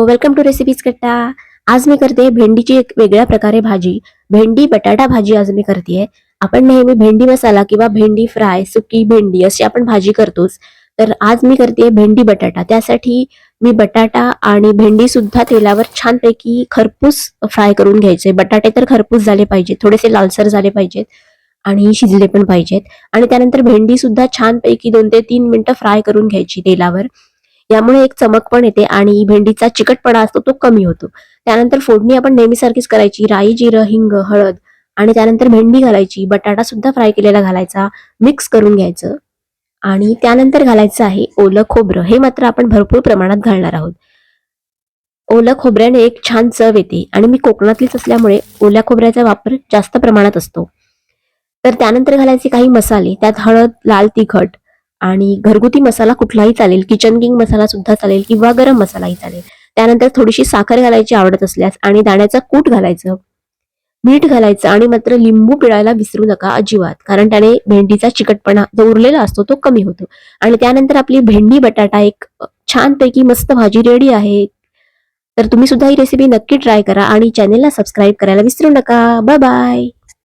Welcome to recipes कट्टा। आज मी करते भेंडीची एक वेगळ्या प्रकारे भाजी, भेंडी बटाटा भाजी आज मी करतेय। आपण नेहमी भेंडी मसाला किंवा भेंडी फ्राय, सुकी भेंडी अशी आपण भाजी करतोच, तर आज मी करतेय भेंडी बटाटा। त्यासाठी मी बटाटा आणि भेंडी सुद्धा तेलावर छानपैकी खरपूस फ्राय करून घ्यायचे। बटाटे तर खरपूस झाले पाहिजेत, थोडेसे लालसर झाले पाहिजेत आणि शिजले पण पाहिजेत। आणि त्यानंतर भेंडी सुद्धा छानपैकी 2 ते 3 मिनिटं फ्राय करून घ्यायची तेलावर। यामुळे एक चमक पण येते आणि भेंडीचा चिकटपणा असतो तो कमी होतो। त्यानंतर फोडणी आपण नेहमीसारखीच करायची, राई, जिरं, हिंग, हळद आणि त्यानंतर भेंडी घालायची, बटाटा सुद्धा फ्राय केलेला घालायचा, मिक्स करून घ्यायचं आणि त्यानंतर घालायचं आहे ओलं खोबरं। हे मात्र आपण भरपूर प्रमाणात घालणार आहोत। ओलं खोबऱ्याने एक छान चव येते आणि मी कोकणातलीच असल्यामुळे ओल्या खोबऱ्याचा वापर जास्त प्रमाणात असतो। तर त्यानंतर घालायचे काही मसाले, त्यात हळद, लाल तिखट आणि घरगुती मसाला कुठलाही चालेल, किचन किंग मसाला सुद्धा चालेल किंवा गरम मसालाही चालेल। त्यानंतर थोडीशी साखर घालायची आवडत असल्यास आणि दाण्याचा कूट घालायचं, मीठ घालायचं आणि मात्र लिंबू पिळायला विसरू नका अजिबात, कारण त्याने भेंडीचा चिकटपणा जो उरलेला असतो तो कमी होतो। आणि त्यानंतर आपली भेंडी बटाटा एक छानपैकी मस्त भाजी रेडी आहे। तर तुम्ही सुद्धा ही रेसिपी नक्की ट्राय करा आणि चॅनेलला सबस्क्राईब करायला विसरू नका। Bye bye.